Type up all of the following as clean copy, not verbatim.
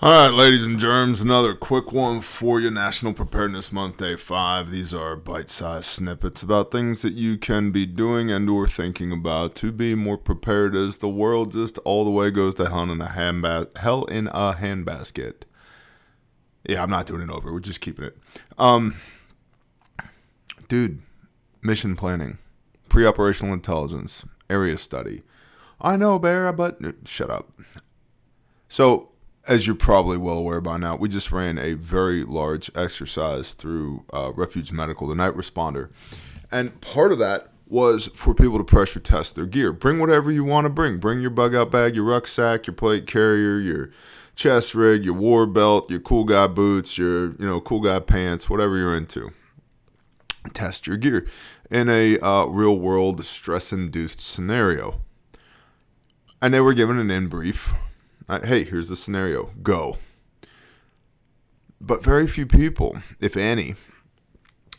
All right, ladies and germs, another quick one for you. National Preparedness Month, Day 5. These are bite-sized snippets about things that you can be doing and or thinking about to be more prepared as the world just all the way goes to hell in a handbasket. Yeah, I'm not doing it over. We're just keeping it. Dude, mission planning, pre-operational intelligence, area study. I know, Bear, but shut up. So, as you're probably well aware by now, we just ran a very large exercise through Refuge Medical, the night responder. And part of that was for people to pressure test their gear. Bring whatever you want to bring. Bring your bug out bag, your rucksack, your plate carrier, your chest rig, your war belt, your cool guy boots, your cool guy pants, whatever you're into. Test your gear in a real world stress-induced scenario. And they were given an in brief. Hey, here's the scenario. Go. But very few people, if any,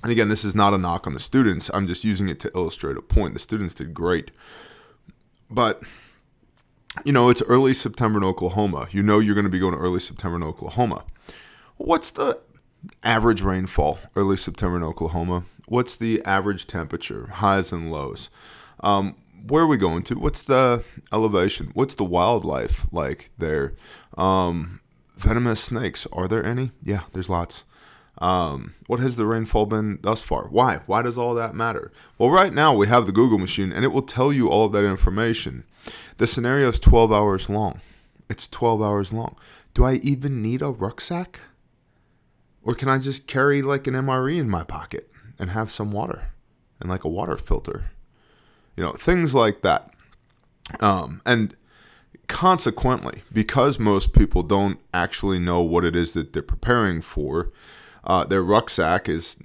and again, this is not a knock on the students. I'm just using it to illustrate a point. The students did great. But, it's early September in Oklahoma. You're going to be going to early September in Oklahoma. What's the average rainfall early September in Oklahoma? What's the average temperature, highs and lows? Where are we going to? What's the elevation? What's the wildlife like there? Venomous snakes, are there any? Yeah, there's lots. What has the rainfall been thus far? Why? Why does all that matter? Well, right now we have the Google machine, and it will tell you all of that information. The scenario is 12 hours long. It's 12 hours long. Do I even need a rucksack? Or can I just carry like an MRE in my pocket and have some water and like a water filter? Things like that. And consequently, because most people don't actually know what it is that they're preparing for, their rucksack is,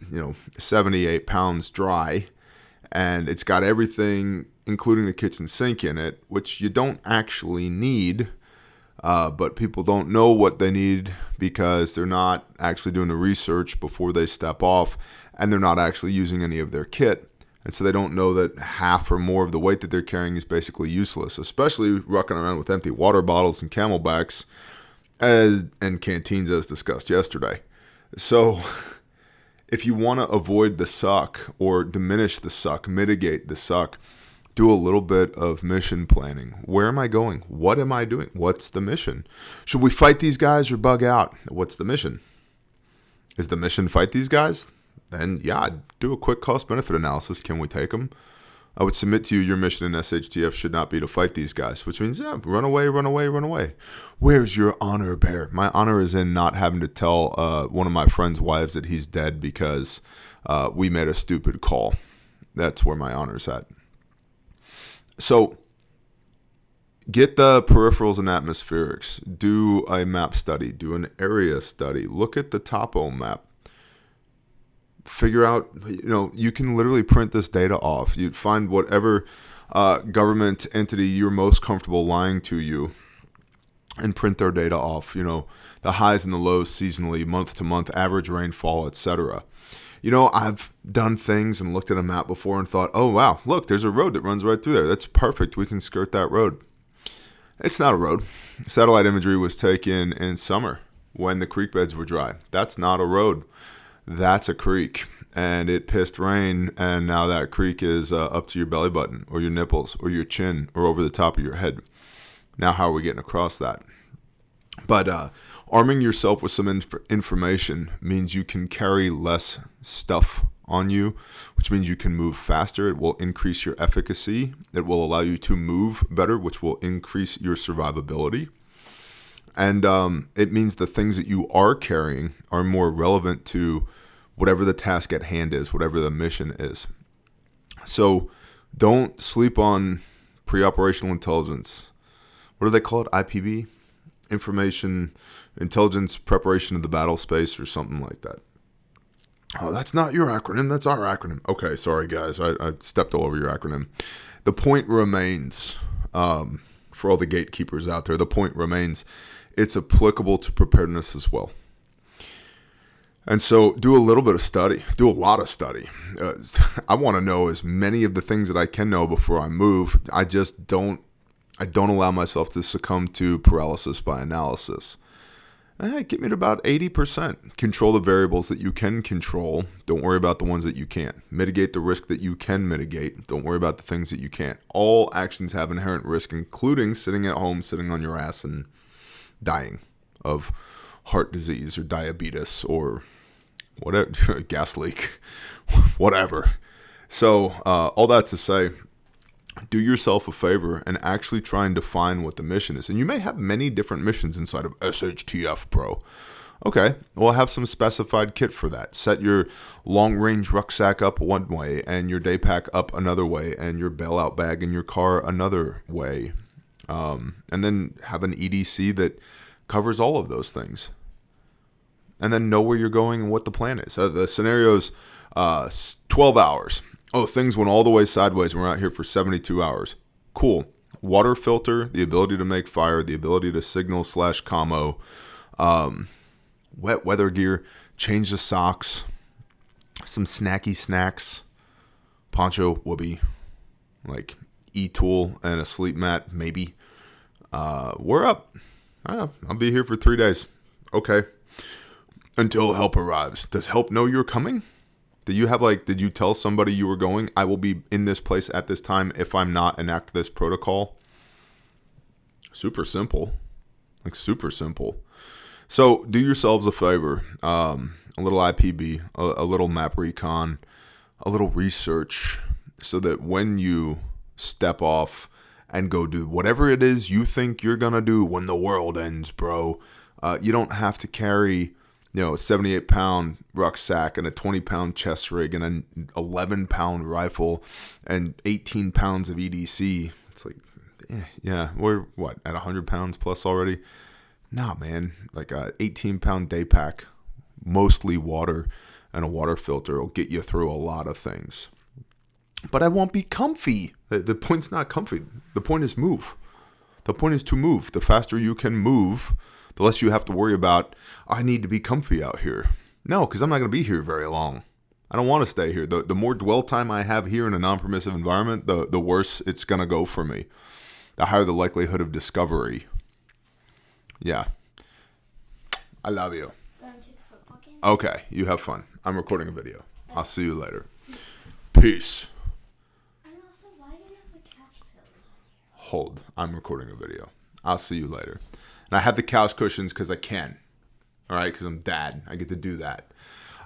78 pounds dry, and it's got everything, including the kitchen sink in it, which you don't actually need, but people don't know what they need because they're not actually doing the research before they step off, and they're not actually using any of their kit. And so they don't know that half or more of the weight that they're carrying is basically useless, especially rucking around with empty water bottles and camelbacks and canteens as discussed yesterday. So if you want to avoid the suck or diminish the suck, mitigate the suck, do a little bit of mission planning. Where am I going? What am I doing? What's the mission? Should we fight these guys or bug out? What's the mission? Is the mission fight these guys? Then, I'd do a quick cost-benefit analysis. Can we take them? I would submit to you your mission in SHTF should not be to fight these guys, which means, run away, run away, run away. Where's your honor, Bear? My honor is in not having to tell one of my friend's wives that he's dead because we made a stupid call. That's where my honor's at. So, get the peripherals and atmospherics. Do a map study. Do an area study. Look at the topo map. Figure out, you can literally print this data off. You'd find whatever government entity you're most comfortable lying to you and print their data off, the highs and the lows seasonally, month to month, average rainfall, etc. I've done things and looked at a map before and thought, oh, wow, look, there's a road that runs right through there. That's perfect. We can skirt that road. It's not a road. Satellite imagery was taken in summer when the creek beds were dry. That's not a road. That's a creek, and it pissed rain, and now that creek is up to your belly button or your nipples or your chin or over the top of your head. Now, how are we getting across that? But arming yourself with some information means you can carry less stuff on you, which means you can move faster. It will increase your efficacy. It will allow you to move better, which will increase your survivability. And it means the things that you are carrying are more relevant to whatever the task at hand is, whatever the mission is. So don't sleep on pre-operational intelligence. What do they call it? IPB? Information, Intelligence, Preparation of the Battle Space or something like that. Oh, that's not your acronym. That's our acronym. Okay, sorry, guys. I stepped all over your acronym. The point remains, for all the gatekeepers out there, the point remains it's applicable to preparedness as well. And so do a little bit of study, do a lot of study. I want to know as many of the things that I can know before I move. I don't allow myself to succumb to paralysis by analysis. Get me to about 80%. Control the variables that you can control. Don't worry about the ones that you can't. Mitigate the risk that you can mitigate. Don't worry about the things that you can't. All actions have inherent risk, including sitting at home, sitting on your ass and dying of heart disease or diabetes or whatever, gas leak, whatever. So all that to say, do yourself a favor and actually try and define what the mission is. And you may have many different missions inside of SHTF, bro. Okay, we'll have some specified kit for that. Set your long-range rucksack up one way and your day pack up another way and your bailout bag in your car another way. And then have an EDC that covers all of those things. And then know where you're going and what the plan is. The scenario's 12 hours. Oh, things went all the way sideways and we're out here for 72 hours. Cool. Water filter, the ability to make fire, the ability to signal / commo, wet weather gear, change the socks, some snacky snacks, poncho, whoopee, like e-tool and a sleep mat, maybe. We're up. I'll be here for 3 days. Okay. Until help arrives. Does help know you're coming? Did you tell somebody you were going? I will be in this place at this time. If I'm not, enact this protocol. Super simple. Like super simple. So do yourselves a favor. A little IPB, a little map recon, a little research so that when you step off and go do whatever it is you think you're going to do when the world ends, bro, you don't have to carry a 78-pound rucksack and a 20-pound chest rig and an 11-pound rifle and 18 pounds of EDC. It's like, yeah, we're at 100 pounds plus already? Nah, man, like a 18-pound day pack, mostly water and a water filter will get you through a lot of things. But I won't be comfy. The point's not comfy. The point is move. The point is to move. The faster you can move, the less you have to worry about, I need to be comfy out here. No, because I'm not going to be here very long. I don't want to stay here. The more dwell time I have here in a non-permissive environment, the worse it's going to go for me. The higher the likelihood of discovery. Yeah. I love you. Going to the football game? Okay, you have fun. I'm recording a video. I'll see you later. Peace. And also, why do you have the couch pillows? Hold. I'm recording a video. I'll see you later. And I have the couch cushions because I can. All right? Because I'm dad. I get to do that.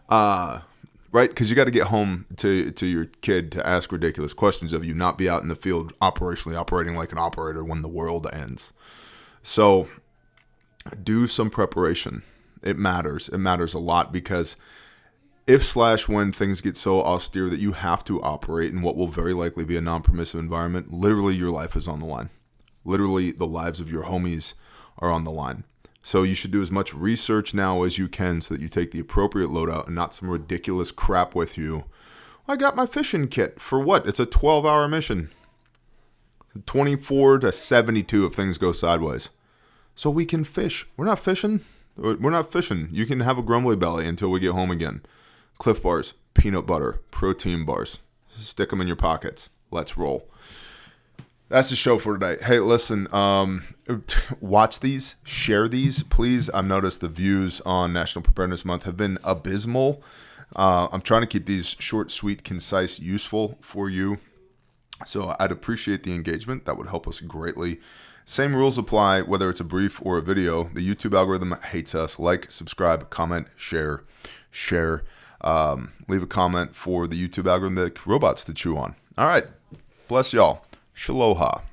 Right? Because you got to get home to your kid to ask ridiculous questions of you, not be out in the field operationally operating like an operator when the world ends. So do some preparation. It matters. It matters a lot because if/when things get so austere that you have to operate in what will very likely be a non-permissive environment, literally your life is on the line. Literally the lives of your homies are on the line. So you should do as much research now as you can so that you take the appropriate loadout and not some ridiculous crap with you. I got my fishing kit. For what? It's a 12-hour mission. 24 to 72 if things go sideways. So we can fish. We're not fishing. We're not fishing. You can have a grumbly belly until we get home again. Cliff bars, peanut butter, protein bars. Stick them in your pockets. Let's roll. That's the show for today. Hey, listen, watch these, share these, please. I've noticed the views on National Preparedness Month have been abysmal. I'm trying to keep these short, sweet, concise, useful for you. So I'd appreciate the engagement. That would help us greatly. Same rules apply whether it's a brief or a video. The YouTube algorithm hates us. Like, subscribe, comment, share. Leave a comment for the YouTube algorithm robots to chew on. All right. Bless y'all. Shaloha.